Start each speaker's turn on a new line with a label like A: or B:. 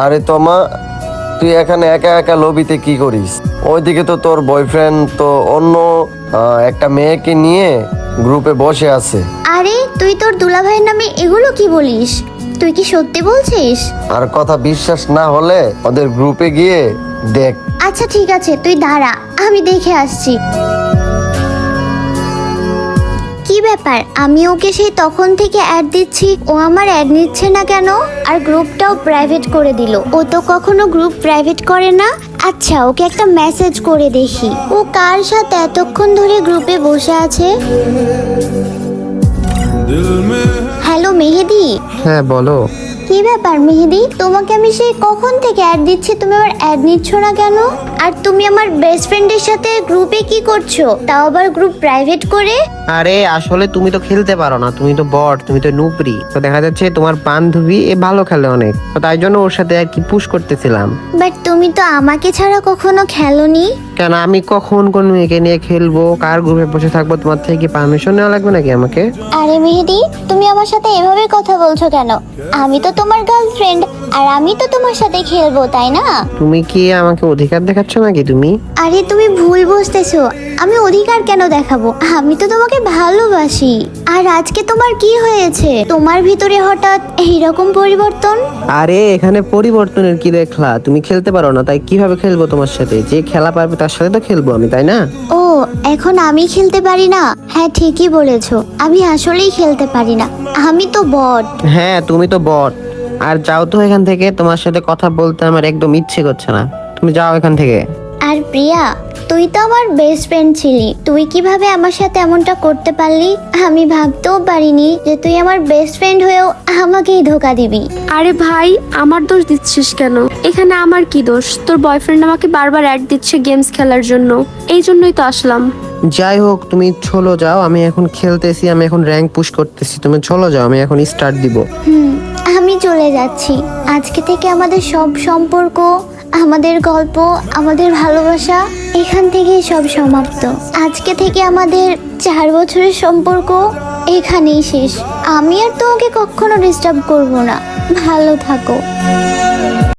A: আরে তোমা, তুই এখানে একা একা লবিতে কি করিস? ওইদিকে তো তোর বয়ফ্রেন্ড তো অন্য একটা মেয়েকে নিয়ে গ্রুপে বসে আছে।
B: আরে তুই তোর দুলাভাইয়ের নামে এগুলো কি বলিস? তুই কি সত্যি বলছিস?
A: আর কথা বিশ্বাস না হলে ওদের গ্রুপে গিয়ে দেখ।
B: আচ্ছা ঠিক আছে, তুই দাঁড়া, আমি দেখে আসছি। কি ব্যাপার, আমি ওকে সেই তখন থেকে অ্যাড দিচ্ছি, ও আমার অ্যাড নিচ্ছে না কেন? আর গ্রুপটাও প্রাইভেট করে দিল। ও তো কখনো গ্রুপ প্রাইভেট করে না। আচ্ছা, ওকে একটা মেসেজ করে দেখি ও কার সাথে এতক্ষণ ধরে গ্রুপে বসে আছে। হ্যালো মেহেদি।
C: হ্যাঁ বলো।
B: কি ব্যাপার মেহেদি, তোমাকে আমি সেই কখন থেকে অ্যাড দিচ্ছি, তুমি আবার অ্যাড নিচ্ছ না কেন? আর তুমি আমার বেস্ট ফ্রেন্ডের সাথে গ্রুপে কি করছো, তাও আবার গ্রুপ প্রাইভেট করে?
C: আরে আসলে তুমি তো খেলতে পারো না, তুমি তো বট, তুমি তো নুবরি। তো দেখা যাচ্ছে তোমার বান্ধবী এ ভালো খেলে অনেক, তো তাই জন্য ওর সাথে আর কি পুশ করতেছিলাম।
B: বাট তুমি তো আমাকে ছাড়া কখনো খেলোনি।
C: কেন আমি কখন কোন মেয়েকে নিয়ে খেলবো, কার গ্রুপে বসে থাকবো, তোমার থেকে কি পারমিশন নেওয়া লাগবে নাকি আমাকে?
B: আরে মেহেদি, তুমি আমার সাথে এভাবে কথা বলছো কেন? আমি তো তোমার গার্লফ্রেন্ড, আর আমি তো তোমার সাথে খেলবো, তাই না?
C: তুমি কি আমাকে অধিকার দেখাচ্ছ নাকি তুমি?
B: আরে তুমি ভুল বুঝতেছো, আমি অধিকার কেন দেখাবো? আমি তো তোমাকে ভালোবাসি। আর আজকে তোমার কি হয়েছে, তোমার ভিতরে হঠাৎ এইরকম পরিবর্তন?
C: আরে এখানে পরিবর্তনের কি দেখলা? তুমি খেলতে পারো না, তাই কিভাবে খেলবো তোমার সাথে? যে খেলা পারবে তার সাথে তো খেলবো আমি, তাই না?
B: ও, এখন আমি খেলতে পারি না? হ্যাঁ ঠিকই বলেছো, আমি আসলেই খেলতে পারি না, আমি তো বট।
C: হ্যাঁ তুমি তো বট। আর যাও তো এখান থেকে, তোমার সাথে কথা বলতে আমার একদম ইচ্ছে করছে না, তুমি যাও এখান থেকে।
B: আর প্রিয়া, তুই তো আমার বেস্ট ফ্রেন্ড ছিলি, তুই কিভাবে আমার সাথে এমনটা করতে পারলি? আমি ভাবতেও পারিনি যে তুই আমার বেস্ট ফ্রেন্ড হয়েও আমাকেই ধোকা দিবি।
D: আরে ভাই, আমার দোষ দিচ্ছিস কেন? এখানে আমার কি দোষ? তোর বয়ফ্রেন্ড আমাকে বারবার অ্যাড দিচ্ছে গেমস খেলার জন্য, এই জন্যই তো আসলাম।
C: যাই হোক, তুমি চলো যাও, আমি এখন খেলতেছি, আমি এখন র্যাঙ্ক পুশ করতেছি, তুমি চলো যাও, আমি এখন স্টার্ট দিব।
B: আমি চলে যাচ্ছি। আজকে থেকে আমাদের সব সম্পর্ক, আমাদের গল্প, আমাদের ভালোবাসা এখান থেকেই সব সমাপ্ত। আজকে থেকে আমাদের 4 বছরের সম্পর্ক এখানেই শেষ। আমি আর তোমাকে কখনো ডিস্টার্ব করব না। ভালো থাকো।